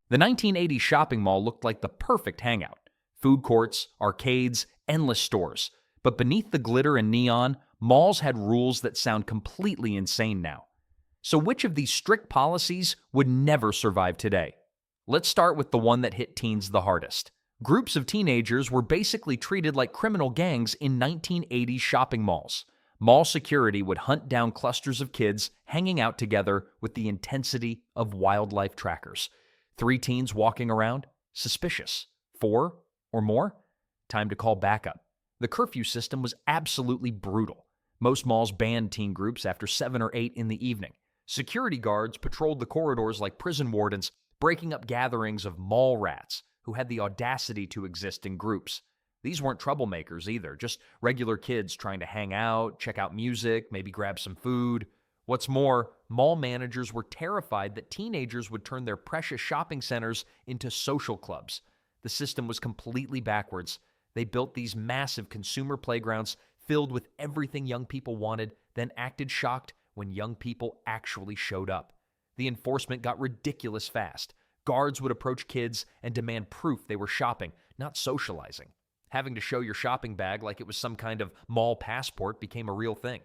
The 1980s shopping mall looked like the perfect hangout. Food courts, arcades, endless stores. But beneath the glitter and neon, malls had rules that sound completely insane now. So which of these strict policies would never survive today? Let's start with the one that hit teens the hardest. Groups of teenagers were basically treated like criminal gangs in 1980s shopping malls. Mall security would hunt down clusters of kids hanging out together with the intensity of wildlife trackers. 3 teens walking around? Suspicious. 4 or more? Time to call backup. The curfew system was absolutely brutal. Most malls banned teen groups after 7 or 8 in the evening. Security guards patrolled the corridors like prison wardens, breaking up gatherings of mall rats who had the audacity to exist in groups. These weren't troublemakers either, just regular kids trying to hang out, check out music, maybe grab some food. What's more, mall managers were terrified that teenagers would turn their precious shopping centers into social clubs. The system was completely backwards. They built these massive consumer playgrounds filled with everything young people wanted, then acted shocked when young people actually showed up. The enforcement got ridiculous fast. Guards would approach kids and demand proof they were shopping, not socializing. Having to show your shopping bag like it was some kind of mall passport became a real thing.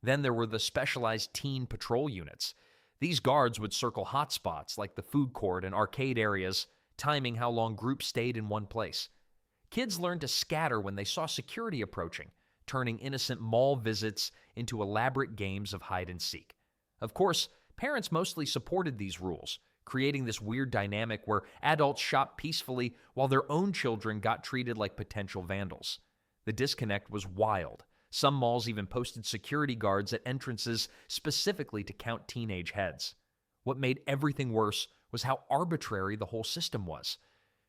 Then there were the specialized teen patrol units. These guards would circle hotspots like the food court and arcade areas, timing how long groups stayed in one place. Kids learned to scatter when they saw security approaching, turning innocent mall visits into elaborate games of hide and seek. Of course, parents mostly supported these rules, creating this weird dynamic where adults shopped peacefully while their own children got treated like potential vandals. The disconnect was wild. Some malls even posted security guards at entrances specifically to count teenage heads. What made everything worse was how arbitrary the whole system was.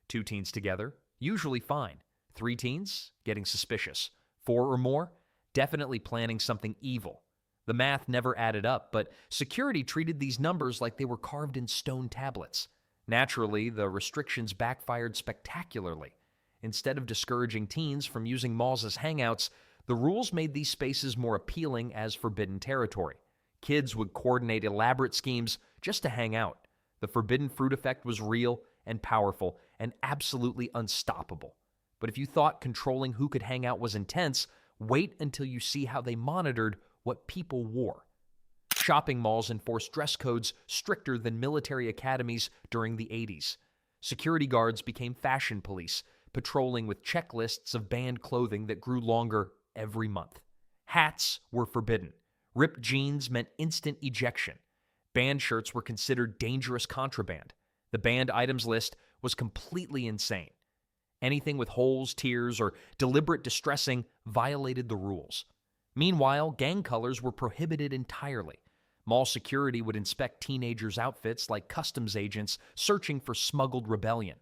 2 teens together, usually fine. 3 teens, getting suspicious. 4 or more, definitely planning something evil. The math never added up, but security treated these numbers like they were carved in stone tablets. Naturally, the restrictions backfired spectacularly. Instead of discouraging teens from using malls as hangouts, the rules made these spaces more appealing as forbidden territory. Kids would coordinate elaborate schemes just to hang out. The forbidden fruit effect was real and powerful and absolutely unstoppable. But if you thought controlling who could hang out was intense, wait until you see how they monitored what people wore. Shopping malls enforced dress codes stricter than military academies during the 80s. Security guards became fashion police, patrolling with checklists of banned clothing that grew longer every month. Hats were forbidden. Ripped jeans meant instant ejection. Banned shirts were considered dangerous contraband. The banned items list was completely insane. Anything with holes, tears, or deliberate distressing violated the rules. Meanwhile, gang colors were prohibited entirely. Mall security would inspect teenagers' outfits like customs agents searching for smuggled rebellion.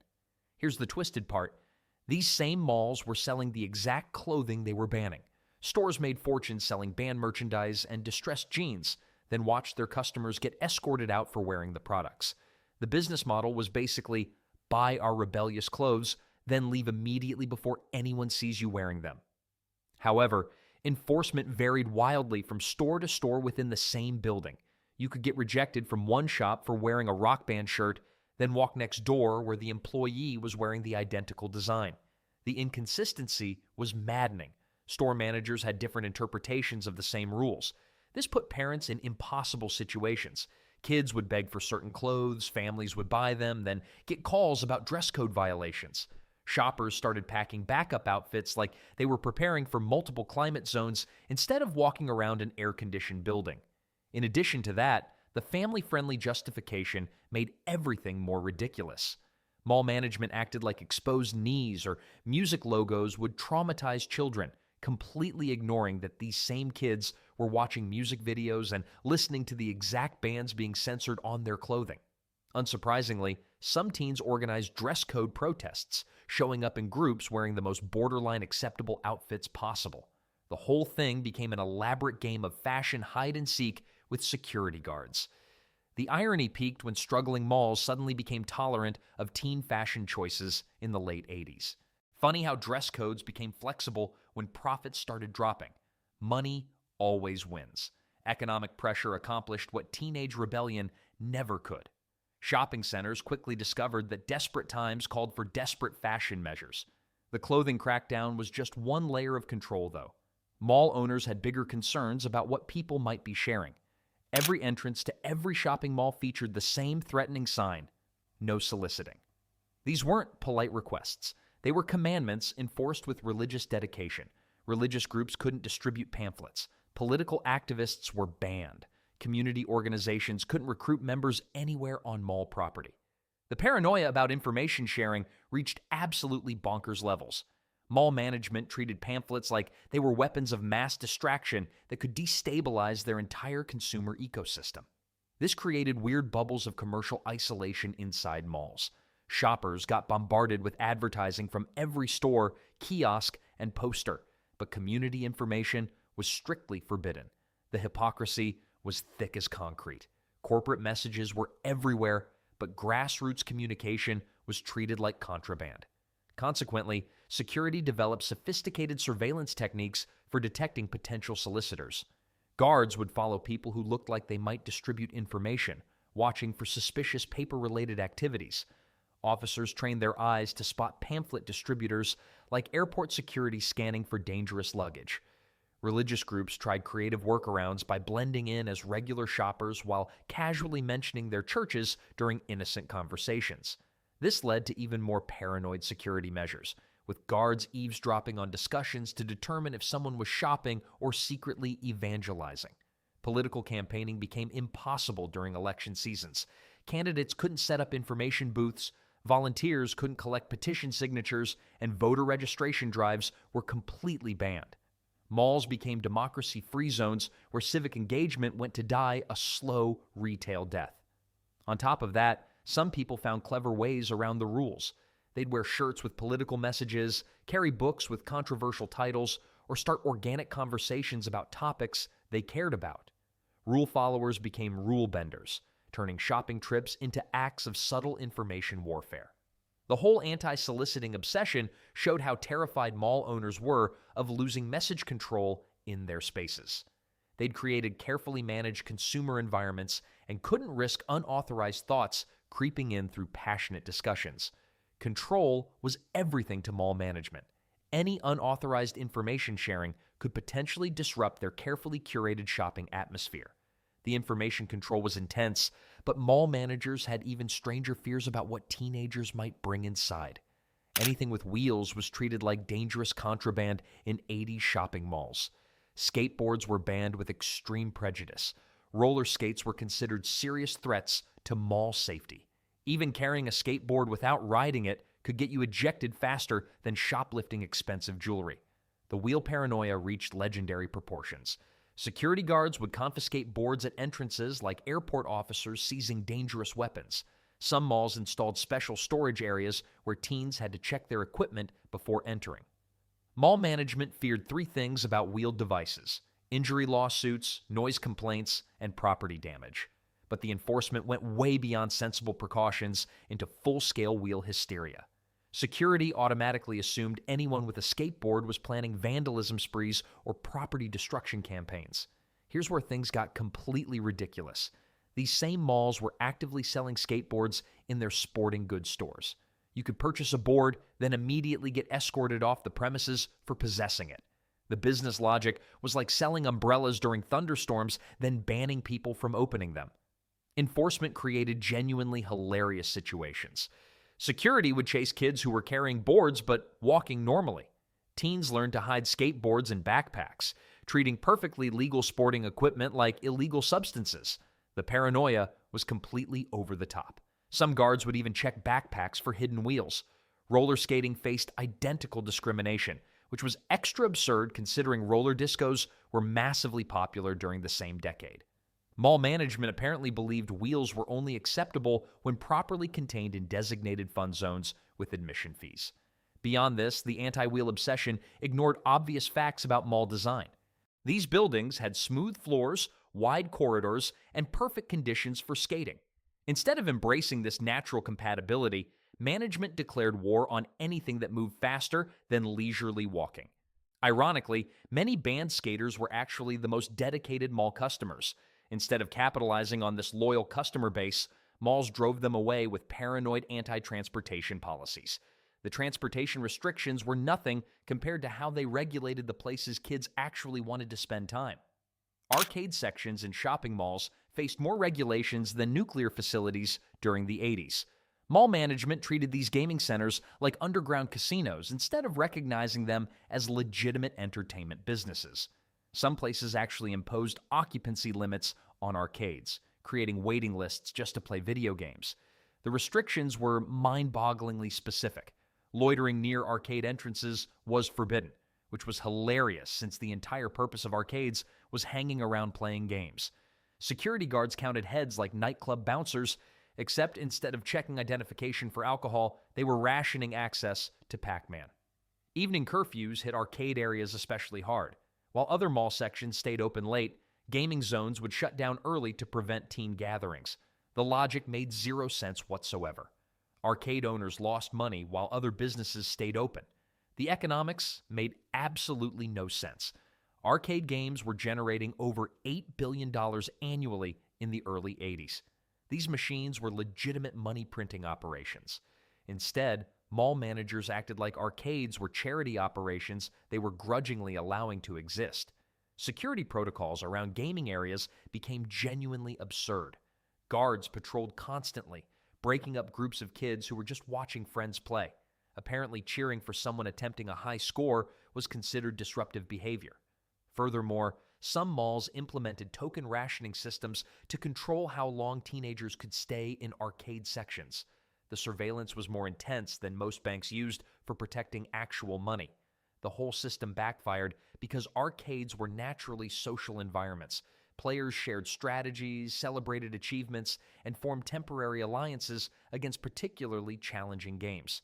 Here's the twisted part. These same malls were selling the exact clothing they were banning. Stores made fortunes selling banned merchandise and distressed jeans, then watched their customers get escorted out for wearing the products. The business model was basically, buy our rebellious clothes, then leave immediately before anyone sees you wearing them. However, enforcement varied wildly from store to store within the same building. You could get rejected from one shop for wearing a rock band shirt, then walk next door where the employee was wearing the identical design. The inconsistency was maddening. Store managers had different interpretations of the same rules. This put parents in impossible situations. Kids would beg for certain clothes, families would buy them, then get calls about dress code violations. Shoppers started packing backup outfits like they were preparing for multiple climate zones instead of walking around an air-conditioned building. In addition to that, the family-friendly justification made everything more ridiculous. Mall management acted like exposed knees or music logos would traumatize children, completely ignoring that these same kids were watching music videos and listening to the exact bands being censored on their clothing. Unsurprisingly, some teens organized dress code protests, showing up in groups wearing the most borderline acceptable outfits possible. The whole thing became an elaborate game of fashion hide-and-seek with security guards. The irony peaked when struggling malls suddenly became tolerant of teen fashion choices in the late 80s. Funny how dress codes became flexible when profits started dropping. Money always wins. Economic pressure accomplished what teenage rebellion never could. Shopping centers quickly discovered that desperate times called for desperate fashion measures. The clothing crackdown was just one layer of control, though. Mall owners had bigger concerns about what people might be sharing. Every entrance to every shopping mall featured the same threatening sign: no soliciting. These weren't polite requests. They were commandments enforced with religious dedication. Religious groups couldn't distribute pamphlets. Political activists were banned. Community organizations couldn't recruit members anywhere on mall property. The paranoia about information sharing reached absolutely bonkers levels. Mall management treated pamphlets like they were weapons of mass distraction that could destabilize their entire consumer ecosystem. This created weird bubbles of commercial isolation inside malls. Shoppers got bombarded with advertising from every store, kiosk, and poster, but community information was strictly forbidden. The hypocrisy was thick as concrete. Corporate messages were everywhere, but grassroots communication was treated like contraband. Consequently, security developed sophisticated surveillance techniques for detecting potential solicitors. Guards would follow people who looked like they might distribute information, watching for suspicious paper-related activities. Officers trained their eyes to spot pamphlet distributors like airport security scanning for dangerous luggage. Religious groups tried creative workarounds by blending in as regular shoppers while casually mentioning their churches during innocent conversations. This led to even more paranoid security measures, with guards eavesdropping on discussions to determine if someone was shopping or secretly evangelizing. Political campaigning became impossible during election seasons. Candidates couldn't set up information booths, volunteers couldn't collect petition signatures, and voter registration drives were completely banned. Malls became democracy-free zones where civic engagement went to die a slow retail death. On top of that, some people found clever ways around the rules. They'd wear shirts with political messages, carry books with controversial titles, or start organic conversations about topics they cared about. Rule followers became rule benders, turning shopping trips into acts of subtle information warfare. The whole anti-soliciting obsession showed how terrified mall owners were of losing message control in their spaces. They'd created carefully managed consumer environments and couldn't risk unauthorized thoughts creeping in through passionate discussions. Control was everything to mall management. Any unauthorized information sharing could potentially disrupt their carefully curated shopping atmosphere. The information control was intense, but mall managers had even stranger fears about what teenagers might bring inside. Anything with wheels was treated like dangerous contraband in 80s shopping malls. Skateboards were banned with extreme prejudice. Roller skates were considered serious threats to mall safety. Even carrying a skateboard without riding it could get you ejected faster than shoplifting expensive jewelry. The wheel paranoia reached legendary proportions. Security guards would confiscate boards at entrances like airport officers seizing dangerous weapons. Some malls installed special storage areas where teens had to check their equipment before entering. Mall management feared three things about wheeled devices: injury lawsuits, noise complaints, and property damage. But the enforcement went way beyond sensible precautions into full-scale wheel hysteria. Security automatically assumed anyone with a skateboard was planning vandalism sprees or property destruction campaigns. Here's where things got completely ridiculous. These same malls were actively selling skateboards in their sporting goods stores. You could purchase a board, then immediately get escorted off the premises for possessing it. The business logic was like selling umbrellas during thunderstorms, then banning people from opening them. Enforcement created genuinely hilarious situations. Security would chase kids who were carrying boards but walking normally. Teens learned to hide skateboards in backpacks, treating perfectly legal sporting equipment like illegal substances. The paranoia was completely over the top. Some guards would even check backpacks for hidden wheels. Roller skating faced identical discrimination, which was extra absurd considering roller discos were massively popular during the same decade. Mall management apparently believed wheels were only acceptable when properly contained in designated fun zones with admission fees. Beyond this, the anti-wheel obsession ignored obvious facts about mall design. These buildings had smooth floors, wide corridors, and perfect conditions for skating. Instead of embracing this natural compatibility, management declared war on anything that moved faster than leisurely walking. Ironically, many banned skaters were actually the most dedicated mall customers. Instead of capitalizing on this loyal customer base, Malls drove them away with paranoid anti-transportation policies. The transportation restrictions were nothing compared to how they regulated the places kids actually wanted to spend time. Arcade sections in shopping malls faced more regulations than nuclear facilities during the 80s. Mall management treated these gaming centers like underground casinos instead of recognizing them as legitimate entertainment businesses. Some places actually imposed occupancy limits on arcades, creating waiting lists just to play video games. The restrictions were mind-bogglingly specific. Loitering near arcade entrances was forbidden, which was hilarious since the entire purpose of arcades was hanging around playing games. Security guards counted heads like nightclub bouncers, except instead of checking identification for alcohol, they were rationing access to Pac-Man. Evening curfews hit arcade areas especially hard. While other mall sections stayed open late, gaming zones would shut down early to prevent teen gatherings. The logic made zero sense whatsoever. Arcade owners lost money while other businesses stayed open. The economics made absolutely no sense. Arcade games were generating over $8 billion annually in the early 80s. These machines were legitimate money-printing operations. Instead, mall managers acted like arcades were charity operations they were grudgingly allowing to exist. Security protocols around gaming areas became genuinely absurd. Guards patrolled constantly, breaking up groups of kids who were just watching friends play. Apparently, cheering for someone attempting a high score was considered disruptive behavior. Furthermore, some malls implemented token rationing systems to control how long teenagers could stay in arcade sections. The surveillance was more intense than most banks used for protecting actual money. The whole system backfired because arcades were naturally social environments. Players shared strategies, celebrated achievements, and formed temporary alliances against particularly challenging games.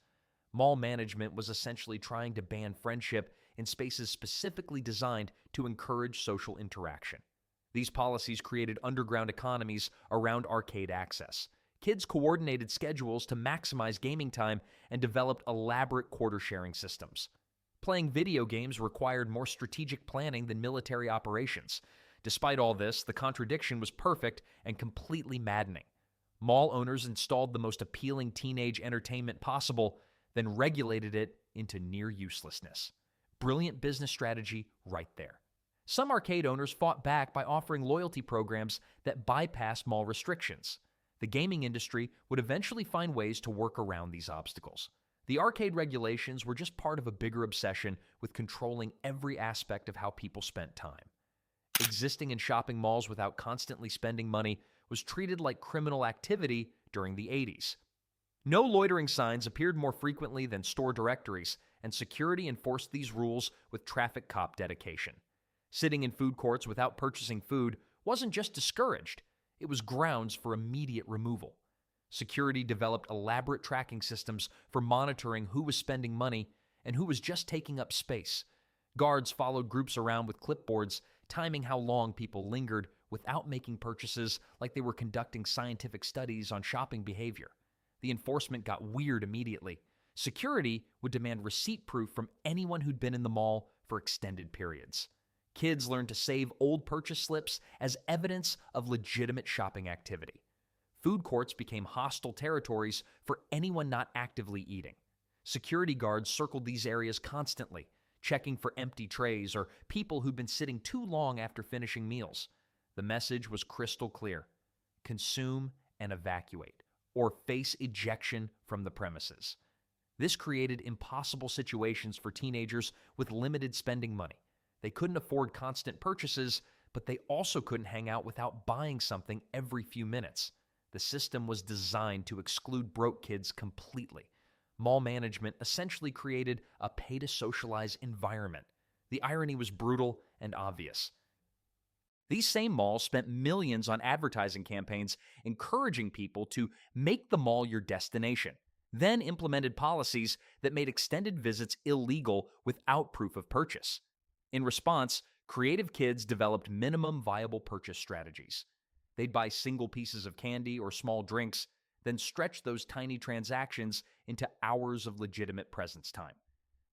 Mall management was essentially trying to ban friendship in spaces specifically designed to encourage social interaction. These policies created underground economies around arcade access. Kids coordinated schedules to maximize gaming time and developed elaborate quarter-sharing systems. Playing video games required more strategic planning than military operations. Despite all this, the contradiction was perfect and completely maddening. Mall owners installed the most appealing teenage entertainment possible, then regulated it into near uselessness. Brilliant business strategy right there. Some arcade owners fought back by offering loyalty programs that bypassed mall restrictions. The gaming industry would eventually find ways to work around these obstacles. The arcade regulations were just part of a bigger obsession with controlling every aspect of how people spent time. Existing in shopping malls without constantly spending money was treated like criminal activity during the 80s. No loitering signs appeared more frequently than store directories, and security enforced these rules with traffic cop dedication. Sitting in food courts without purchasing food wasn't just discouraged, it was grounds for immediate removal. Security developed elaborate tracking systems for monitoring who was spending money and who was just taking up space. Guards followed groups around with clipboards, timing how long people lingered without making purchases like they were conducting scientific studies on shopping behavior. The enforcement got weird immediately. Security would demand receipt proof from anyone who'd been in the mall for extended periods. Kids learned to save old purchase slips as evidence of legitimate shopping activity. Food courts became hostile territories for anyone not actively eating. Security guards circled these areas constantly, checking for empty trays or people who'd been sitting too long after finishing meals. The message was crystal clear: consume and evacuate, or face ejection from the premises. This created impossible situations for teenagers with limited spending money. They couldn't afford constant purchases, but they also couldn't hang out without buying something every few minutes. The system was designed to exclude broke kids completely. Mall management essentially created a pay-to-socialize environment. The irony was brutal and obvious. These same malls spent millions on advertising campaigns encouraging people to make the mall your destination, then implemented policies that made extended visits illegal without proof of purchase. In response, creative kids developed minimum viable purchase strategies. They'd buy single pieces of candy or small drinks, then stretch those tiny transactions into hours of legitimate presence time.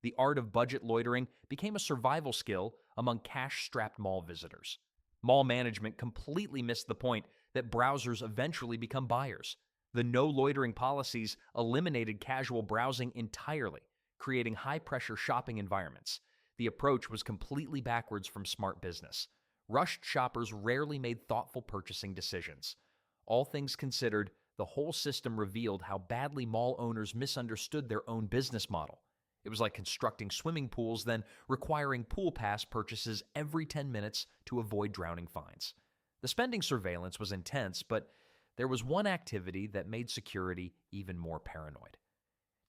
The art of budget loitering became a survival skill among cash-strapped mall visitors. Mall management completely missed the point that browsers eventually become buyers. The no-loitering policies eliminated casual browsing entirely, creating high-pressure shopping environments. The approach was completely backwards from smart business. Rushed shoppers rarely made thoughtful purchasing decisions. All things considered, the whole system revealed how badly mall owners misunderstood their own business model. It was like constructing swimming pools, then requiring pool pass purchases every 10 minutes to avoid drowning fines. The spending surveillance was intense, but there was one activity that made security even more paranoid.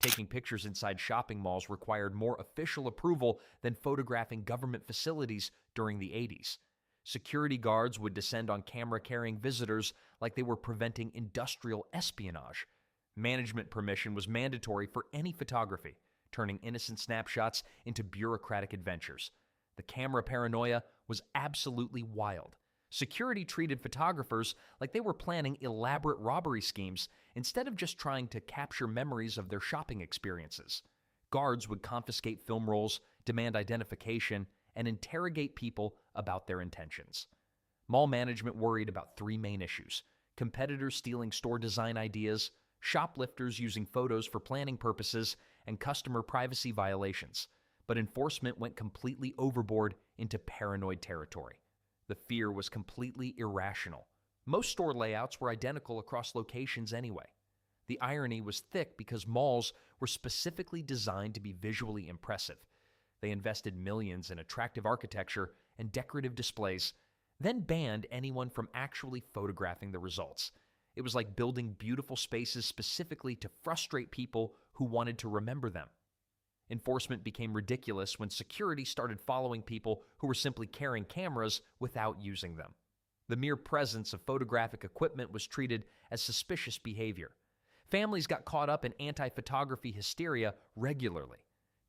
Taking pictures inside shopping malls required more official approval than photographing government facilities during the 80s. Security guards would descend on camera-carrying visitors like they were preventing industrial espionage. Management permission was mandatory for any photography, turning innocent snapshots into bureaucratic adventures. The camera paranoia was absolutely wild. Security treated photographers like they were planning elaborate robbery schemes instead of just trying to capture memories of their shopping experiences. Guards would confiscate film rolls, demand identification, and interrogate people about their intentions. Mall management worried about three main issues: competitors stealing store design ideas, shoplifters using photos for planning purposes, and customer privacy violations. But enforcement went completely overboard into paranoid territory. The fear was completely irrational. Most store layouts were identical across locations anyway. The irony was thick because malls were specifically designed to be visually impressive. They invested millions in attractive architecture and decorative displays, then banned anyone from actually photographing the results. It was like building beautiful spaces specifically to frustrate people who wanted to remember them. Enforcement became ridiculous when security started following people who were simply carrying cameras without using them. The mere presence of photographic equipment was treated as suspicious behavior. Families got caught up in anti-photography hysteria regularly.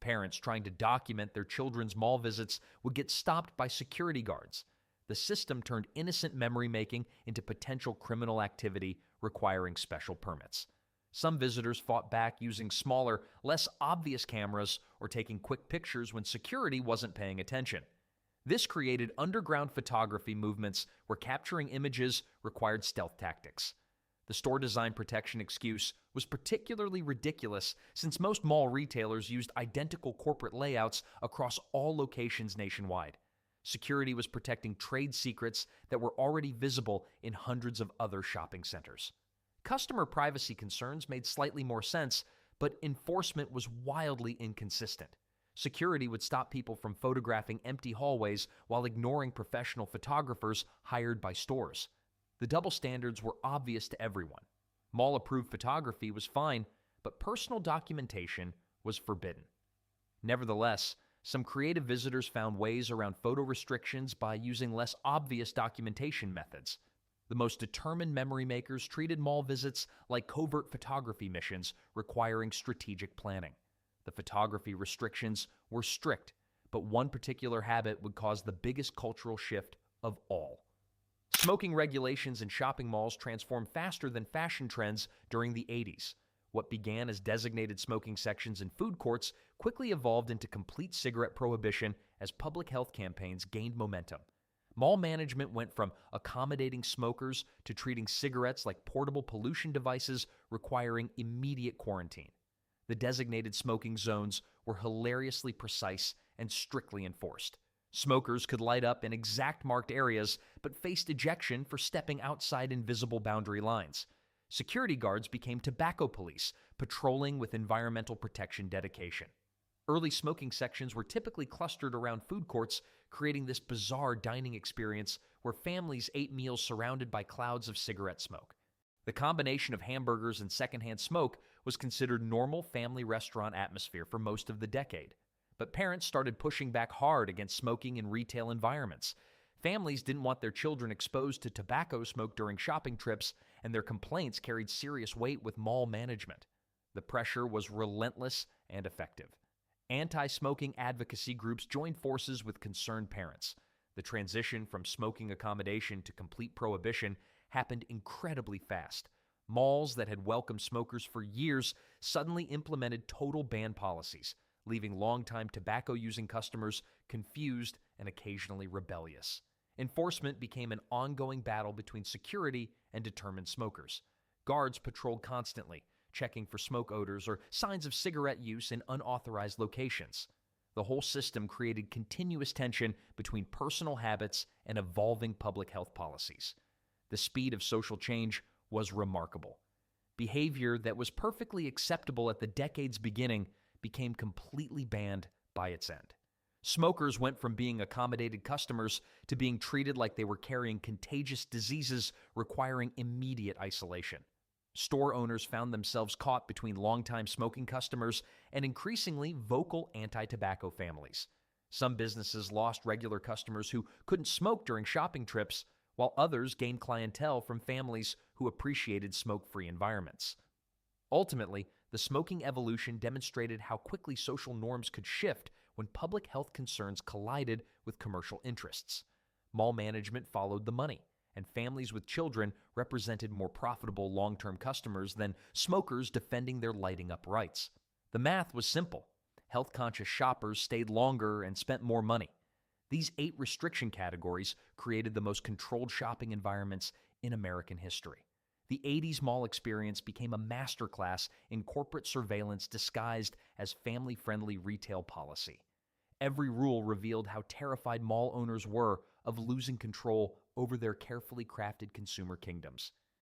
Parents trying to document their children's mall visits would get stopped by security guards. The system turned innocent memory making into potential criminal activity requiring special permits. Some visitors fought back using smaller, less obvious cameras or taking quick pictures when security wasn't paying attention. This created underground photography movements where capturing images required stealth tactics. The store design protection excuse was particularly ridiculous since most mall retailers used identical corporate layouts across all locations nationwide. Security was protecting trade secrets that were already visible in hundreds of other shopping centers. Customer privacy concerns made slightly more sense, but enforcement was wildly inconsistent. Security would stop people from photographing empty hallways while ignoring professional photographers hired by stores. The double standards were obvious to everyone. Mall-approved photography was fine, but personal documentation was forbidden. Nevertheless, some creative visitors found ways around photo restrictions by using less obvious documentation methods. The most determined memory makers treated mall visits like covert photography missions requiring strategic planning. The photography restrictions were strict, but one particular habit would cause the biggest cultural shift of all. Smoking regulations in shopping malls transformed faster than fashion trends during the 80s. What began as designated smoking sections in food courts quickly evolved into complete cigarette prohibition as public health campaigns gained momentum. Mall management went from accommodating smokers to treating cigarettes like portable pollution devices requiring immediate quarantine. The designated smoking zones were hilariously precise and strictly enforced. Smokers could light up in exact marked areas, but faced ejection for stepping outside invisible boundary lines. Security guards became tobacco police, patrolling with environmental protection dedication. Early smoking sections were typically clustered around food courts, creating this bizarre dining experience where families ate meals surrounded by clouds of cigarette smoke. The combination of hamburgers and secondhand smoke was considered normal family restaurant atmosphere for most of the decade. But parents started pushing back hard against smoking in retail environments. Families didn't want their children exposed to tobacco smoke during shopping trips, and their complaints carried serious weight with mall management. The pressure was relentless and effective. Anti-smoking advocacy groups joined forces with concerned parents. The transition from smoking accommodation to complete prohibition happened incredibly fast. Malls that had welcomed smokers for years suddenly implemented total ban policies, leaving longtime tobacco-using customers confused and occasionally rebellious. Enforcement became an ongoing battle between security and determined smokers. Guards patrolled constantly, checking for smoke odors or signs of cigarette use in unauthorized locations. The whole system created continuous tension between personal habits and evolving public health policies. The speed of social change was remarkable. Behavior that was perfectly acceptable at the decade's beginning became completely banned by its end. Smokers went from being accommodated customers to being treated like they were carrying contagious diseases requiring immediate isolation. Store owners found themselves caught between longtime smoking customers and increasingly vocal anti-tobacco families. Some businesses lost regular customers who couldn't smoke during shopping trips, while others gained clientele from families who appreciated smoke-free environments. Ultimately, the smoking evolution demonstrated how quickly social norms could shift when public health concerns collided with commercial interests. Mall management followed the money, and families with children represented more profitable long-term customers than smokers defending their lighting-up rights. The math was simple. Health-conscious shoppers stayed longer and spent more money. These 8 restriction categories created the most controlled shopping environments in American history. The 80s mall experience became a masterclass in corporate surveillance disguised as family-friendly retail policy. Every rule revealed how terrified mall owners were of losing control over their carefully crafted consumer kingdoms.